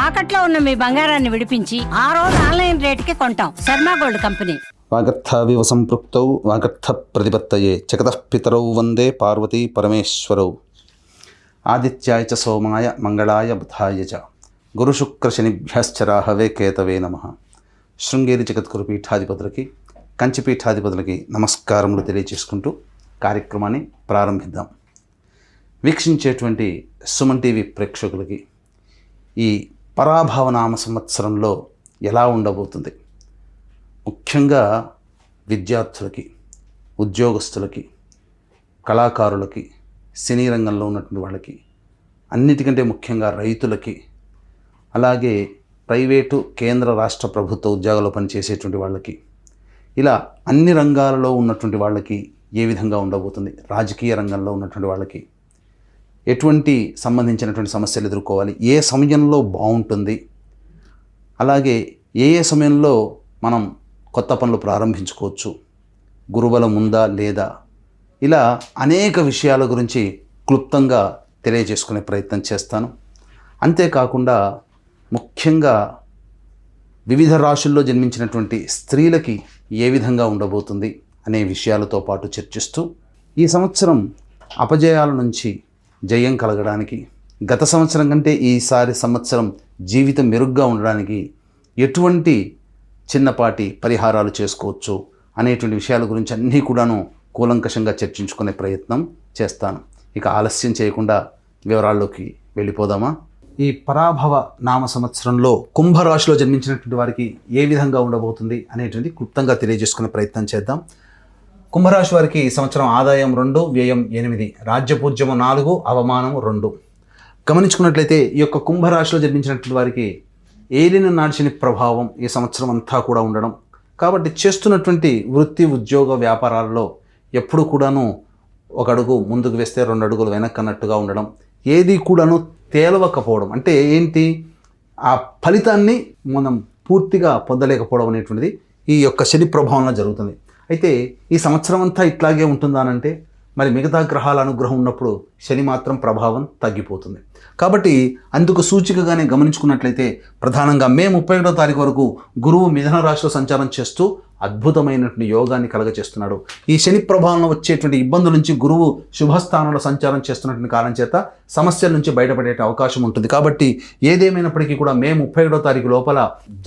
తాకట్లో ఉన్న మీ బంగారాన్ని విడిపించి ఆ రోజు ఆన్లైన్ రేటుకి కొంటాం. Sharma gold company. వాగర్థావివ సంపృక్తౌ వాగర్థ ప్రతిపత్తయే జగతః పితరౌ వందే పార్వతీ పరమేశ్వరౌ. ఆదిత్యాయ చ సోమాయ మంగళాయ బుధాయ చ గురుశుక్రశనిభ్యశ్చ రాహవే కేతవే నమః. శృంగేరి జగద్గురు పీఠాధిపతులకి, కంచి పీఠాధిపతులకి నమస్కారములు తెలియజేసుకుంటూ కార్యక్రమాన్ని ప్రారంభిద్దాం. వీక్షించేటువంటి సుమన్ టీవీ ప్రేక్షకులకి ఈ పరాభవనామ సంవత్సరంలో ఎలా ఉండబోతుంది, ముఖ్యంగా విద్యార్థులకి, ఉద్యోగస్తులకి, కళాకారులకి, సినీ రంగంలో ఉన్నటువంటి వాళ్ళకి, అన్నిటికంటే ముఖ్యంగా రైతులకి, అలాగే ప్రైవేటు కేంద్ర రాష్ట్ర ప్రభుత్వ ఉద్యోగాల్లో పనిచేసేటువంటి వాళ్ళకి, ఇలా అన్ని రంగాలలో ఉన్నటువంటి వాళ్ళకి ఏ విధంగా ఉండబోతుంది, రాజకీయ రంగంలో ఉన్నటువంటి వాళ్ళకి ఎటువంటి సంబంధించినటువంటి సమస్యలు ఎదుర్కోవాలి, ఏ సమయంలో బాగుంటుంది, అలాగే ఏ సమయంలో మనం కొత్త పనులు ప్రారంభించుకోవచ్చు, గురుబలం ఉందా లేదా, ఇలా అనేక విషయాల గురించి క్లుప్తంగా తెలియజేసుకునే ప్రయత్నం చేస్తాను. అంతేకాకుండా ముఖ్యంగా వివిధ రాశుల్లో జన్మించినటువంటి స్త్రీలకి ఏ విధంగా ఉండబోతుంది అనే విషయాలతో పాటు చర్చిస్తూ ఈ సంవత్సరం అపజయాల నుంచి జయం కలగడానికి, గత సంవత్సరం కంటే ఈసారి సంవత్సరం జీవితం మెరుగ్గా ఉండడానికి ఎటువంటి చిన్నపాటి పరిహారాలు చేసుకోవచ్చు అనేటువంటి విషయాల గురించి అన్నీ కూడాను కూలంకషంగా చర్చించుకునే ప్రయత్నం చేస్తాను. ఇక ఆలస్యం చేయకుండా వివరాల్లోకి వెళ్ళిపోదామా. ఈ పరాభవ నామ సంవత్సరంలో కుంభరాశిలో జన్మించినటువంటి వారికి ఏ విధంగా ఉండబోతుంది అనేటువంటి క్లుప్తంగా తెలియజేసుకునే ప్రయత్నం చేద్దాం. కుంభరాశి వారికి ఈ సంవత్సరం ఆదాయం 2, వ్యయం 8, రాజ్యపూజ్యము 4, అవమానము 2. గమనించుకున్నట్లయితే ఈ యొక్క కుంభరాశిలో జన్మించినటువంటి వారికి ఏలిన నాడిచిన ప్రభావం ఈ సంవత్సరం అంతా కూడా ఉండడం, కాబట్టి చేస్తున్నటువంటి వృత్తి, ఉద్యోగ, వ్యాపారాల్లో ఎప్పుడు కూడాను ఒక అడుగు ముందుకు వేస్తే 2 అడుగులు వెనక్కి అన్నట్టుగా ఉండడం, ఏది కూడాను తేలవకపోవడం, అంటే ఏంటి, ఆ ఫలితాన్ని మనం పూర్తిగా పొందలేకపోవడం అనేటువంటిది ఈ యొక్క శని ప్రభావంలో జరుగుతుంది. అయితే ఈ సంవత్సరం అంతా ఇట్లాగే ఉంటుందా అంటే మరి మిగతా గ్రహాల అనుగ్రహం ఉన్నప్పుడు శని మాత్రం ప్రభావం తగ్గిపోతుంది. కాబట్టి అందుకు సూచికగానే గమనించుకున్నట్లయితే ప్రధానంగా మే 31వ తారీఖు వరకు గురువు మిథున రాశిలో సంచారం చేస్తూ అద్భుతమైనటువంటి యోగాన్ని కలగచేస్తున్నాడు. ఈ శని ప్రభావంలో వచ్చేటువంటి ఇబ్బందుల నుంచి గురువు శుభస్థానంలో సంచారం చేస్తున్నటువంటి కారణం చేత సమస్యల నుంచి బయటపడే అవకాశం ఉంటుంది. కాబట్టి ఏదేమైనప్పటికీ కూడా మే 31వ తారీఖు లోపల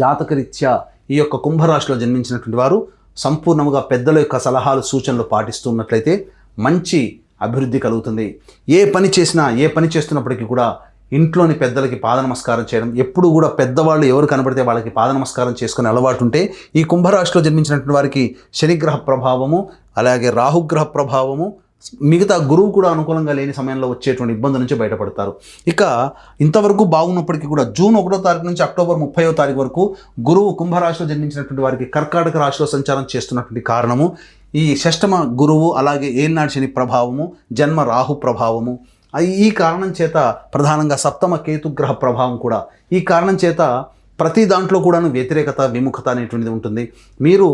జాతకరీత్యా ఈ యొక్క కుంభరాశిలో జన్మించినటువంటి వారు సంపూర్ణంగా పెద్దల యొక్క సలహాలు, సూచనలు పాటిస్తున్నట్లయితే మంచి అభివృద్ధి కలుగుతుంది. ఏ పని చేసినా, ఏ పని చేస్తున్నప్పటికీ కూడా ఇంట్లోని పెద్దలకి పాద నమస్కారం చేయడం, ఎప్పుడు కూడా పెద్దవాళ్ళు ఎవరు కనబడితే వాళ్ళకి పాద నమస్కారం చేసుకునే అలవాటు ఉంటే ఈ కుంభరాశిలో జన్మించినటువంటి వారికి శనిగ్రహ ప్రభావము, అలాగే రాహుగ్రహ ప్రభావము, మిగతా గురువు కూడా అనుకూలంగా లేని సమయంలో వచ్చేటువంటి ఇబ్బంది నుంచి బయటపడతారు. ఇక ఇంతవరకు బాగున్నప్పటికీ కూడా జూన్ 1వ తారీఖు నుంచి అక్టోబర్ 30వ తారీఖు వరకు గురువు కుంభరాశిలో జన్మించినటువంటి వారికి కర్కాటక రాశిలో సంచారం చేస్తున్నటువంటి కారణము ఈ షష్టమ గురువు, అలాగే ఏలినాటి శని ప్రభావము, జన్మ రాహు ప్రభావము, ఈ కారణం చేత ప్రధానంగా సప్తమ కేతుగ్రహ ప్రభావం కూడా, ఈ కారణం చేత ప్రతి దాంట్లో కూడాను వ్యతిరేకత, విముఖత అనేటువంటిది ఉంటుంది. మీరు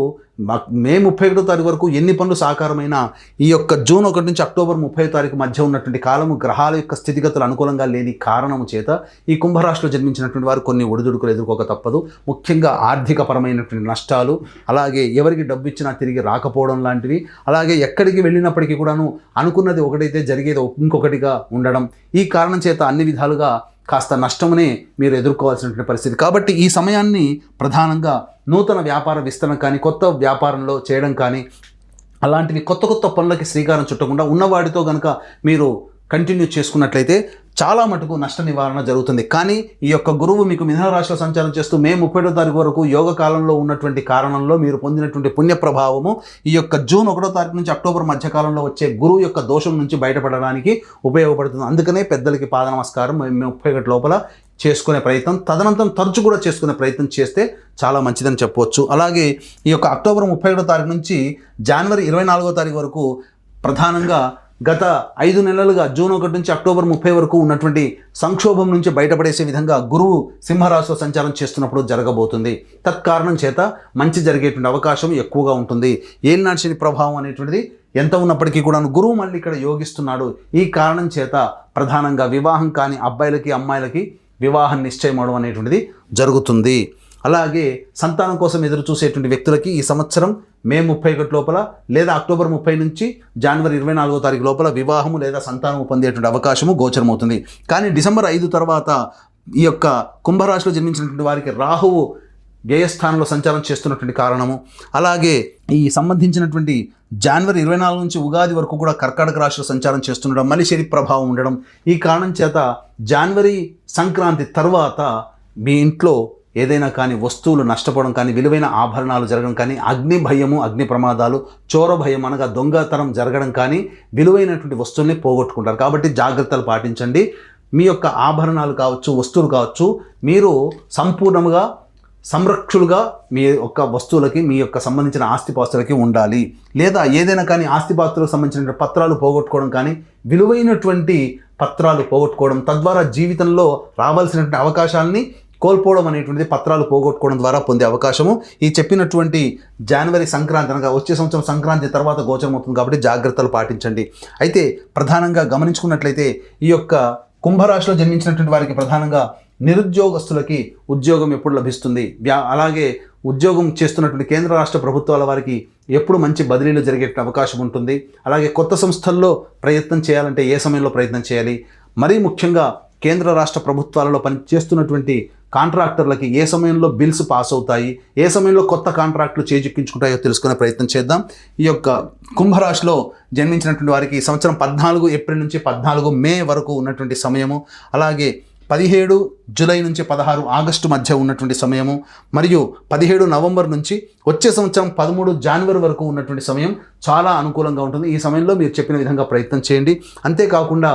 మే 31వ తారీఖు వరకు ఎన్ని పనులు సాకారమైనా ఈ యొక్క జూన్ 1 నుంచి అక్టోబర్ 30వ తారీఖు మధ్య ఉన్నటువంటి కాలము గ్రహాల యొక్క స్థితిగతులు అనుకూలంగా లేని కారణము చేత ఈ కుంభరాశిలో జన్మించినటువంటి వారు కొన్ని ఒడిదుడుకులు ఎదుర్కోక తప్పదు. ముఖ్యంగా ఆర్థికపరమైనటువంటి నష్టాలు, అలాగే ఎవరికి డబ్బు ఇచ్చినా తిరిగి రాకపోవడం లాంటివి, అలాగే ఎక్కడికి వెళ్ళినప్పటికీ కూడాను అనుకున్నది ఒకటైతే జరిగేది ఇంకొకటిగా ఉండడం, ఈ కారణం చేత అన్ని విధాలుగా కాస్త నష్టమునే మీరు ఎదుర్కోవాల్సినటువంటి పరిస్థితి. కాబట్టి ఈ సమయాన్ని ప్రధానంగా నూతన వ్యాపార విస్తరణ కానీ, కొత్త వ్యాపారంలో చేయడం కానీ, అలాంటివి కొత్త పనులకి శ్రీకారం చుట్టకుండా ఉన్నవాడితో కనుక మీరు కంటిన్యూ చేసుకున్నట్లయితే చాలా మటుకు నష్ట నివారణ జరుగుతుంది. కానీ ఈ యొక్క గురువు మీకు మిథున రాశిలో సంచారం చేస్తూ మే 31వ తారీఖు వరకు యోగ కాలంలో ఉన్నటువంటి కారణంలో మీరు పొందినటువంటి పుణ్య ప్రభావము ఈ యొక్క జూన్ 1వ తారీఖు నుంచి అక్టోబర్ మధ్యకాలంలో వచ్చే గురువు యొక్క దోషం నుంచి బయటపడడానికి ఉపయోగపడుతుంది. అందుకనే పెద్దలకి పాద నమస్కారం మే 31 లోపల చేసుకునే ప్రయత్నం, తదనంతరం తరచు కూడా చేసుకునే ప్రయత్నం చేస్తే చాలా మంచిదని చెప్పవచ్చు. అలాగే ఈ యొక్క అక్టోబర్ 31వ తారీఖు నుంచి జనవరి 24వ తారీఖు వరకు ప్రధానంగా గత 5 నెలలుగా జూన్ 1 నుంచి అక్టోబర్ 30 వరకు ఉన్నటువంటి సంక్షోభం నుంచి బయటపడేసే విధంగా గురువు సింహరాశిలో సంచారం చేస్తున్నప్పుడు జరగబోతుంది. తత్కారణం చేత మంచి జరిగేటువంటి అవకాశం ఎక్కువగా ఉంటుంది. ఏలినాటి శని ప్రభావం అనేటువంటిది ఎంత ఉన్నప్పటికీ కూడా గురువు మళ్ళీ ఇక్కడ యోగిస్తున్నాడు. ఈ కారణం చేత ప్రధానంగా వివాహం కాని అబ్బాయిలకి, అమ్మాయిలకి వివాహం నిశ్చయం అవడం అనేటువంటిది జరుగుతుంది. అలాగే సంతానం కోసం ఎదురు చూసేటువంటి వ్యక్తులకి ఈ సంవత్సరం మే 31 లోపల లేదా అక్టోబర్ 30 నుంచి జనవరి 24వ తారీఖు లోపల వివాహము లేదా సంతానము పొందేటువంటి అవకాశము గోచరమవుతుంది. కానీ డిసెంబర్ 5 తర్వాత ఈ యొక్క కుంభరాశిలో జన్మించినటువంటి వారికి రాహువు వ్యయస్థానంలో సంచారం చేస్తున్నటువంటి కారణము, అలాగే ఈ సంబంధించినటువంటి జనవరి 24 నుంచి ఉగాది వరకు కూడా కర్కాటక రాశిలో సంచారం చేస్తుండడం, మళ్ళీ శని ప్రభావం ఉండడం, ఈ కారణం చేత జనవరి సంక్రాంతి తర్వాత మీ ఇంట్లో ఏదైనా కానీ వస్తువులు నష్టపోవడం కానీ, విలువైన ఆభరణాలు జరగడం కానీ, అగ్ని భయము, అగ్ని ప్రమాదాలు, చోర భయం అనగా దొంగతనం జరగడం కానీ, విలువైనటువంటి వస్తువుల్ని పోగొట్టుకుంటారు. కాబట్టి జాగ్రత్తలు పాటించండి. మీ యొక్క ఆభరణాలు కావచ్చు, వస్తువులు కావచ్చు, మీరు సంపూర్ణంగా సంరక్షులుగా మీ యొక్క వస్తువులకి, మీ యొక్క సంబంధించిన ఆస్తిపాస్తులకి ఉండాలి. లేదా ఏదైనా కానీ ఆస్తిపాస్తులకు సంబంధించిన పత్రాలు పోగొట్టుకోవడం కానీ, విలువైనటువంటి పత్రాలు పోగొట్టుకోవడం, తద్వారా జీవితంలో రావాల్సినటువంటి అవకాశాలని కోల్పోవడం అనేటువంటిది పత్రాలు పోగొట్టుకోవడం ద్వారా పొందే అవకాశము ఈ చెప్పినటువంటి జనవరి సంక్రాంతి అనగా వచ్చే సంవత్సరం సంక్రాంతి తర్వాత గోచరమవుతుంది. కాబట్టి జాగ్రత్తలు పాటించండి. అయితే ప్రధానంగా గమనించుకున్నట్లయితే ఈ యొక్క కుంభరాశిలో జన్మించినటువంటి వారికి ప్రధానంగా నిరుద్యోగస్తులకి ఉద్యోగం ఎప్పుడు లభిస్తుంది, అలాగే ఉద్యోగం చేస్తున్నటువంటి కేంద్ర రాష్ట్ర ప్రభుత్వాల వారికి ఎప్పుడు మంచి బదిలీలు జరిగే అవకాశం ఉంటుంది. అలాగే కొత్త సంస్థల్లో ప్రయత్నం చేయాలంటే ఏ సమయంలో ప్రయత్నం చేయాలి, మరీ ముఖ్యంగా కేంద్ర రాష్ట్ర ప్రభుత్వాలలో పనిచేస్తున్నటువంటి కాంట్రాక్టర్లకి ఏ సమయంలో బిల్స్ పాస్ అవుతాయి, ఏ సమయంలో కొత్త కాంట్రాక్టులు చేజిక్కించుకుంటాయో తెలుసుకునే ప్రయత్నం చేద్దాం. ఈ యొక్క కుంభరాశిలో జన్మించినటువంటి వారికి ఈ సంవత్సరం 14 ఏప్రిల్ నుంచి 14 మే వరకు ఉన్నటువంటి సమయము, అలాగే 17 జూలై నుంచి 16 ఆగస్టు మధ్య ఉన్నటువంటి సమయము, మరియు 17 నవంబర్ నుంచి వచ్చే సంవత్సరం 13 జనవరి వరకు ఉన్నటువంటి సమయం చాలా అనుకూలంగా ఉంటుంది. ఈ సమయంలో మీరు చెప్పిన విధంగా ప్రయత్నం చేయండి. అంతేకాకుండా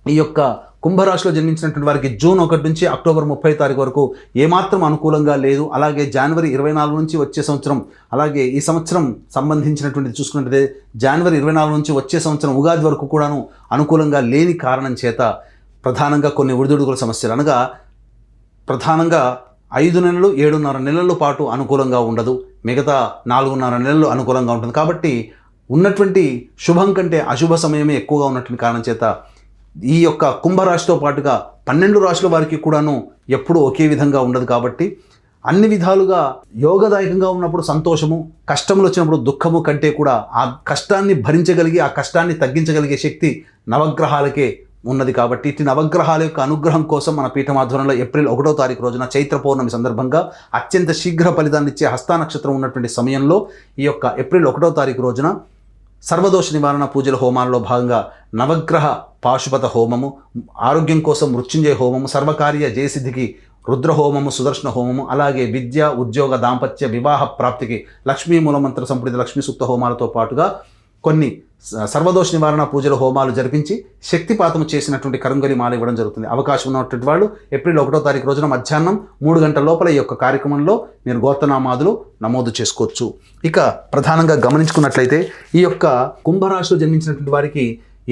ఈ యొక్క కుంభరాశిలో జన్మించినటువంటి వారికి జూన్ 1 నుంచి అక్టోబర్ 30 తారీఖు వరకు ఏమాత్రం అనుకూలంగా లేదు. అలాగే జనవరి 24 నుంచి వచ్చే సంవత్సరం, అలాగే ఈ సంవత్సరం సంబంధించినటువంటి చూసుకున్నట్లయితే జనవరి 24 నుంచి వచ్చే సంవత్సరం ఉగాది వరకు కూడాను అనుకూలంగా లేని కారణం చేత ప్రధానంగా కొన్ని ఒడిదుడుకుల సమస్యలు అనగా ప్రధానంగా 5 నెలలు 7.5 నెలల పాటు అనుకూలంగా ఉండదు, మిగతా 4.5 నెలలు అనుకూలంగా ఉంటుంది. కాబట్టి ఉన్నటువంటి శుభం కంటే అశుభ సమయమే ఎక్కువగా ఉన్నటువంటి కారణం చేత ఈ యొక్క కుంభరాశితో పాటుగా 12 రాశుల వారికి కూడాను ఎప్పుడూ ఒకే విధంగా ఉండదు. కాబట్టి అన్ని విధాలుగా యోగదాయకంగా ఉన్నప్పుడు సంతోషము, కష్టములు వచ్చినప్పుడు దుఃఖము కంటే కూడా ఆ కష్టాన్ని భరించగలిగి ఆ కష్టాన్ని తగ్గించగలిగే శక్తి నవగ్రహాలకే ఉన్నది. కాబట్టి ఇటు నవగ్రహాల యొక్క అనుగ్రహం కోసం మన పీఠమాధ్వర్యంలో ఏప్రిల్ 1వ తారీఖు రోజున చైత్ర పౌర్ణమి సందర్భంగా అత్యంత శీఘ్ర ఫలితాన్ని ఇచ్చే హస్త నక్షత్రం ఉన్నటువంటి సమయంలో ఈ యొక్క ఏప్రిల్ 1వ తారీఖు రోజున సర్వదోష నివారణ పూజల హోమాలలో భాగంగా నవగ్రహ పాశుపత హోమము, ఆరోగ్యం కోసం మృత్యుంజయ హోమము, సర్వకార్య జయసిద్ధికి రుద్ర హోమము, సుదర్శన హోమము, అలాగే విద్య, ఉద్యోగ, దాంపత్య, వివాహ ప్రాప్తికి లక్ష్మీ మూలమంత్ర సంపుటిత లక్ష్మీ సూక్త హోమాలతో పాటుగా కొన్ని సర్వదోష నివారణ పూజల హోమాలు జరిపించి శక్తిపాతము చేసినటువంటి కరంగలి మాల ఇవ్వడం జరుగుతుంది. అవకాశం ఉన్నటువంటి వాళ్ళు ఏప్రిల్ 1వ తారీఖు రోజున మధ్యాహ్నం 3 గంటల లోపల ఈ యొక్క కార్యక్రమంలో మీరు గోత్రనామాదులు నమోదు చేసుకోవచ్చు. ఇక ప్రధానంగా గమనించుకున్నట్లయితే ఈ యొక్క కుంభరాశిలో జన్మించినటువంటి వారికి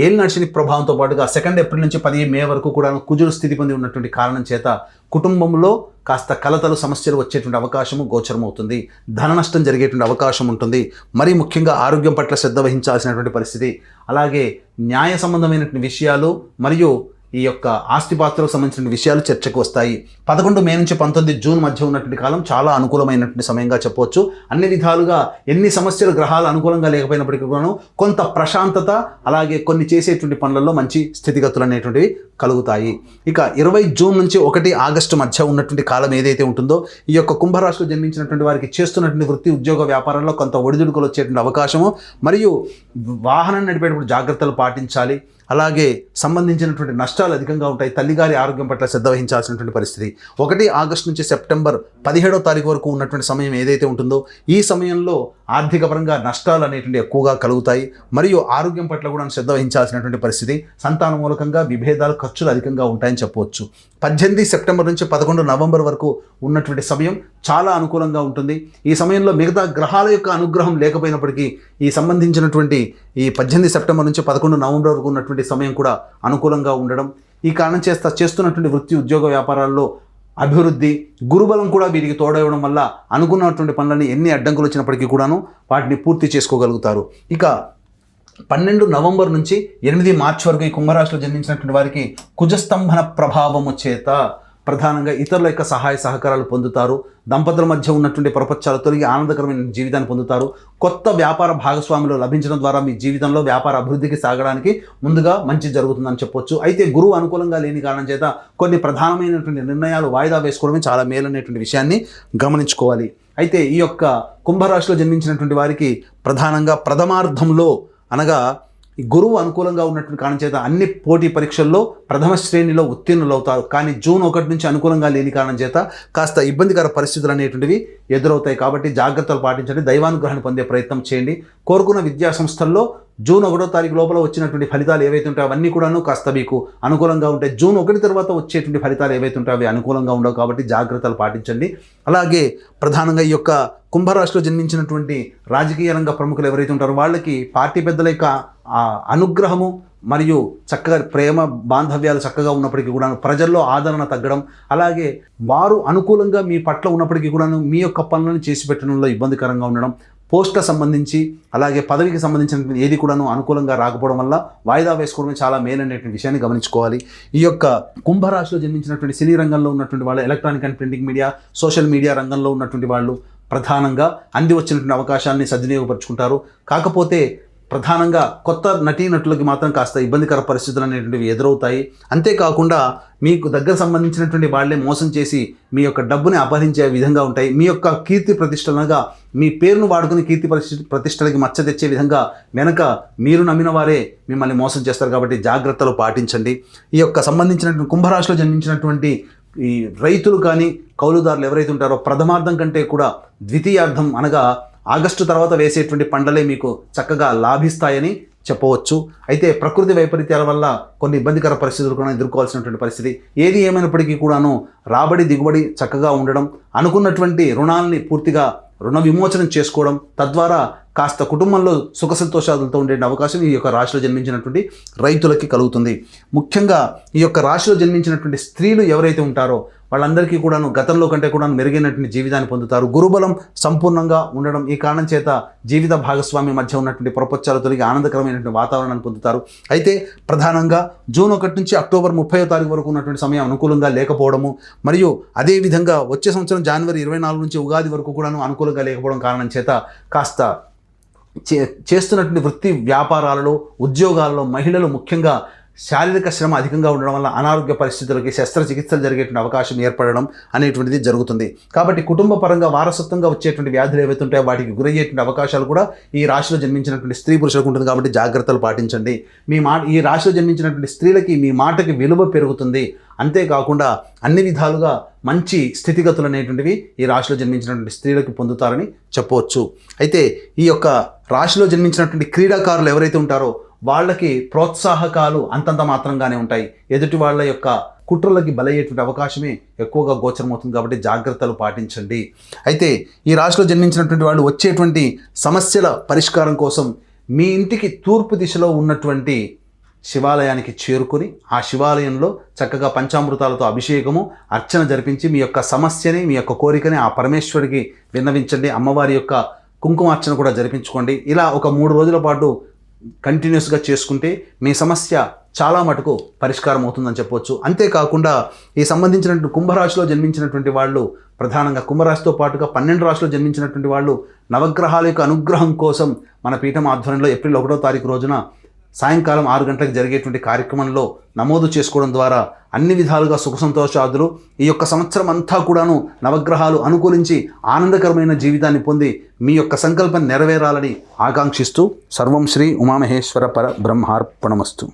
ఏలినాటి శని ప్రభావంతో పాటుగా 2 ఏప్రిల్ నుంచి 10 మే వరకు కూడా కుజుడు స్థితి పొంది ఉన్నటువంటి కారణం చేత కుటుంబంలో కాస్త కలతలు, సమస్యలు వచ్చేటువంటి అవకాశము గోచరమవుతుంది. ధన నష్టం జరిగేటువంటి అవకాశం ఉంటుంది. మరీ ముఖ్యంగా ఆరోగ్యం పట్ల శ్రద్ధ వహించాల్సినటువంటి పరిస్థితి, అలాగే న్యాయ సంబంధమైనటువంటి విషయాలు మరియు ఈ యొక్క ఆస్తిపాస్తులకు సంబంధించిన విషయాలు చర్చకు వస్తాయి. 11 మే నుంచి 19 జూన్ మధ్య ఉన్నటువంటి కాలం చాలా అనుకూలమైనటువంటి సమయంగా చెప్పవచ్చు. అన్ని విధాలుగా ఎన్ని సమస్యలు గ్రహాలు అనుకూలంగా లేకపోయినప్పటికీ కూడా కొంత ప్రశాంతత, అలాగే కొన్ని చేసేటువంటి పనులలో మంచి స్థితిగతులు అనేటువంటివి కలుగుతాయి. ఇక 20 జూన్ నుంచి 1 ఆగస్టు మధ్య ఉన్నటువంటి కాలం ఏదైతే ఉంటుందో ఈ యొక్క కుంభరాశిలో జన్మించినటువంటి వారికి చేస్తున్నటువంటి వృత్తి, ఉద్యోగ, వ్యాపారంలో కొంత ఒడిదుడుకులు వచ్చేటువంటి అవకాశము, మరియు వాహనం నడిపేటప్పుడు జాగ్రత్తలు పాటించాలి. అలాగే సంబంధించినటువంటి నష్టాలు అధికంగా ఉంటాయి. తల్లిగారి ఆరోగ్యం పట్ల శ్రద్ధ వహించాల్సినటువంటి పరిస్థితి. 1 ఆగస్టు నుంచి సెప్టెంబర్ 17వ తారీఖు వరకు ఉన్నటువంటి సమయం ఏదైతే ఉంటుందో ఈ సమయంలో ఆర్థిక పరంగా నష్టాలు అనేటువంటి ఎక్కువగా కలుగుతాయి. మరియు ఆరోగ్యం పట్ల కూడా శ్రద్ధ వహించాల్సినటువంటి పరిస్థితి. సంతాన మూలకంగా విభేదాలు, ఖర్చులు అధికంగా ఉంటాయని చెప్పవచ్చు. 18 సెప్టెంబర్ నుంచి 11 నవంబర్ వరకు ఉన్నటువంటి సమయం చాలా అనుకూలంగా ఉంటుంది. ఈ సమయంలో మిగతా గ్రహాల యొక్క అనుగ్రహం లేకపోయినప్పటికీ ఈ సంబంధించినటువంటి ఈ 18 సెప్టెంబర్ నుంచి 11 నవంబర్ వరకు ఉన్నటువంటి సమయం కూడా అనుకూలంగా ఉండడం, ఈ కారణం చేస్తున్నటువంటి వృత్తి, ఉద్యోగ, వ్యాపారాల్లో అభివృద్ధి, గురుబలం కూడా వీరికి తోడవడం వల్ల అనుకున్నటువంటి పనులని ఎన్ని అడ్డంకులు వచ్చినప్పటికీ కూడాను వాటిని పూర్తి చేసుకోగలుగుతారు. ఇక 12 నవంబర్ నుంచి 8 మార్చి వరకు ఈ కుంభరాశిలో జన్మించినటువంటి వారికి కుజస్తంభన ప్రభావము చేత ప్రధానంగా ఇతరుల యొక్క సహాయ సహకారాలు పొందుతారు. దంపతుల మధ్య ఉన్నటువంటి ప్రపంచాలు తొలగి ఆనందకరమైన జీవితాన్ని పొందుతారు. కొత్త వ్యాపార భాగస్వాములు లభించడం ద్వారా మీ జీవితంలో వ్యాపార అభివృద్ధికి సాగడానికి ముందుగా మంచి జరుగుతుందని చెప్పొచ్చు. అయితే గురువు అనుకూలంగా లేని కారణం చేత కొన్ని ప్రధానమైనటువంటి నిర్ణయాలు వాయిదా వేసుకోవడమే చాలా మేలనేటువంటి విషయాన్ని గమనించుకోవాలి. అయితే ఈ యొక్క కుంభరాశిలో జన్మించినటువంటి వారికి ప్రధానంగా ప్రథమార్థంలో అనగా గురువు అనుకూలంగా ఉన్నటువంటి కారణం చేత అన్ని పోటీ పరీక్షల్లో ప్రథమ శ్రేణిలో ఉత్తీర్ణులు అవుతారు. కానీ జూన్ 1 నుంచి అనుకూలంగా లేని కారణం చేత కాస్త ఇబ్బందికర పరిస్థితులు అనేటువంటివి ఎదురవుతాయి. కాబట్టి జాగ్రత్తలు పాటించండి, దైవానుగ్రహాన్ని పొందే ప్రయత్నం చేయండి. కోరుకున్న విద్యా సంస్థల్లో జూన్ 1వ తారీఖు లోపల వచ్చినటువంటి ఫలితాలు ఏవైతే ఉంటాయో అవన్నీ కూడాను కాస్త మీకు అనుకూలంగా ఉంటాయి. జూన్ 1 తర్వాత వచ్చేటువంటి ఫలితాలు ఏవైతే ఉంటాయో అవి అనుకూలంగా ఉండవు. కాబట్టి జాగ్రత్తలు పాటించండి. అలాగే ప్రధానంగా ఈ యొక్క కుంభరాశిలో జన్మించినటువంటి రాజకీయ రంగ ప్రముఖులు ఎవరైతే ఉంటారో వాళ్ళకి పార్టీ పెద్దల యొక్క అనుగ్రహము మరియు చక్కగా ప్రేమ బాంధవ్యాలు చక్కగా ఉన్నప్పటికీ కూడా ప్రజల్లో ఆదరణ తగ్గడం, అలాగే వారు అనుకూలంగా మీ పట్ల ఉన్నప్పటికీ కూడాను మీ యొక్క పనులను చేసి పెట్టడంలో ఇబ్బందికరంగా ఉండడం, పోస్టుల సంబంధించి అలాగే పదవికి సంబంధించినటువంటి ఏది కూడాను అనుకూలంగా రాకపోవడం వల్ల వాయిదా వేసుకోవడమే చాలా మేలనేటువంటి విషయాన్ని గమనించుకోవాలి. ఈ యొక్క కుంభరాశిలో జన్మించినటువంటి సినీ రంగంలో ఉన్నటువంటి వాళ్ళు, electronic and printing media, social media రంగంలో ఉన్నటువంటి వాళ్ళు ప్రధానంగా అంది వచ్చినటువంటి అవకాశాన్ని సద్వినియోగపరుచుకుంటారు. కాకపోతే ప్రధానంగా కొత్త నటీనటులకి మాత్రం కాస్త ఇబ్బందికర పరిస్థితులు అనేటువంటివి ఎదురవుతాయి. అంతేకాకుండా మీకు దగ్గర సంబంధించినటువంటి వాళ్ళే మోసం చేసి మీ యొక్క డబ్బుని అపహరించే విధంగా ఉంటాయి. మీ యొక్క కీర్తి ప్రతిష్టలనగా మీ పేరును వాడుకుని కీర్తి ప్రతిష్టలకి మచ్చ తెచ్చే విధంగా వెనక మీరు నమ్మిన వారే మిమ్మల్ని మోసం చేస్తారు. కాబట్టి జాగ్రత్తలు పాటించండి. ఈ యొక్క సంబంధించినటువంటి కుంభరాశిలో జన్మించినటువంటి ఈ రైతులు కానీ కౌలుదారులు ఎవరైతే ఉంటారో ప్రథమార్థం కంటే కూడా ద్వితీయార్థం అనగా ఆగస్టు తర్వాత వేసేటువంటి పంటలే మీకు చక్కగా లాభిస్తాయని చెప్పవచ్చు. అయితే ప్రకృతి వైపరీత్యాల వల్ల కొన్ని ఇబ్బందికర పరిస్థితులు కూడా ఎదుర్కోవాల్సినటువంటి పరిస్థితి. ఏది ఏమైనప్పటికీ కూడాను రాబడి దిగుబడి చక్కగా ఉండడం, అనుకున్నటువంటి రుణాలని పూర్తిగా రుణ విమోచనం చేసుకోవడం, తద్వారా కాస్త కుటుంబంలో సుఖ సంతోషాలతో ఉండే అవకాశం ఈ యొక్క రాశిలో జన్మించినటువంటి రైతులకి కలుగుతుంది. ముఖ్యంగా ఈ యొక్క రాశిలో జన్మించినటువంటి స్త్రీలు ఎవరైతే ఉంటారో వాళ్ళందరికీ కూడాను గతంలో కంటే కూడా మెరుగైనటువంటి జీవితాన్ని పొందుతారు. గురుబలం సంపూర్ణంగా ఉండడం ఈ కారణం చేత జీవిత భాగస్వామి మధ్య ఉన్నటువంటి ప్రపంచాలు తొలగి ఆనందకరమైనటువంటి వాతావరణాన్ని పొందుతారు. అయితే ప్రధానంగా జూన్ 1 నుంచి అక్టోబర్ 30వ తారీఖు వరకు ఉన్నటువంటి సమయం అనుకూలంగా లేకపోవడము, మరియు అదేవిధంగా వచ్చే సంవత్సరం జనవరి 24 నుంచి ఉగాది వరకు కూడాను అనుకూలంగా లేకపోవడం కారణం చేత కాస్త చేస్తున్నటువంటి వృత్తి వ్యాపారాలలో ఉద్యోగాల్లో మహిళలు ముఖ్యంగా శారీరక శ్రమ అధికంగా ఉండడం వల్ల అనారోగ్య పరిస్థితులకి శస్త్రచికిత్సలు జరిగేటువంటి అవకాశం ఏర్పడడం అనేటువంటిది జరుగుతుంది. కాబట్టి కుటుంబ పరంగా వారసత్వంగా వచ్చేటువంటి వ్యాధులు ఏవైతే ఉంటాయో వాటికి గురయ్యేటువంటి అవకాశాలు కూడా ఈ రాశిలో జన్మించినటువంటి స్త్రీ పురుషులకు ఉంటుంది. కాబట్టి జాగ్రత్తలు పాటించండి. ఈ రాశిలో జన్మించినటువంటి స్త్రీలకి మీ మాటకి విలువ పెరుగుతుంది. అంతేకాకుండా అన్ని విధాలుగా మంచి స్థితిగతులు అనేటువంటివి ఈ రాశిలో జన్మించినటువంటి స్త్రీలకు పొందుతారని చెప్పవచ్చు. అయితే ఈ యొక్క రాశిలో జన్మించినటువంటి క్రీడాకారులు ఎవరైతే ఉంటారో వాళ్ళకి ప్రోత్సాహకాలు అంతంత మాత్రంగానే ఉంటాయి. ఎదుటి వాళ్ళ యొక్క కుట్రలకి బలయ్యేటువంటి అవకాశమే ఎక్కువగా గోచరమవుతుంది. కాబట్టి జాగ్రత్తలు పాటించండి. అయితే ఈ రాశిలో జన్మించినటువంటి వాళ్ళు వచ్చేటువంటి సమస్యల పరిష్కారం కోసం మీ ఇంటికి తూర్పు దిశలో ఉన్నటువంటి శివాలయానికి చేరుకొని ఆ శివాలయంలో చక్కగా పంచామృతాలతో అభిషేకము అర్చన జరిపించి మీ యొక్క సమస్యని మీ యొక్క కోరికని ఆ పరమేశ్వరుడికి విన్నవించండి. అమ్మవారి యొక్క కుంకుమార్చన కూడా జరిపించుకోండి. ఇలా ఒక 3 రోజుల పాటు కంటిన్యూస్గా చేసుకుంటే మీ సమస్య చాలా మటుకు పరిష్కారం అవుతుందని చెప్పవచ్చు. అంతేకాకుండా ఈ సంబంధించినటువంటి కుంభరాశిలో జన్మించినటువంటి వాళ్ళు ప్రధానంగా కుంభరాశితో పాటుగా 12 రాశిలో జన్మించినటువంటి వాళ్ళు నవగ్రహాల యొక్క అనుగ్రహం కోసం మన పీఠం ఆధ్వర్యంలో ఏప్రిల్ 1వ తారీఖు రోజున సాయంకాలం 6 గంటలకు జరిగేటువంటి కార్యక్రమంలో నమోదు చేసుకోవడం ద్వారా అన్ని విధాలుగా సుఖ సంతోషాదులు ఈ యొక్క సంవత్సరం అంతా కూడాను నవగ్రహాలు అనుకూలించి ఆనందకరమైన జీవితాన్ని పొంది మీ యొక్క సంకల్పం నెరవేరాలని ఆకాంక్షిస్తూ సర్వం శ్రీ ఉమామహేశ్వర పర బ్రహ్మార్పణమస్తు.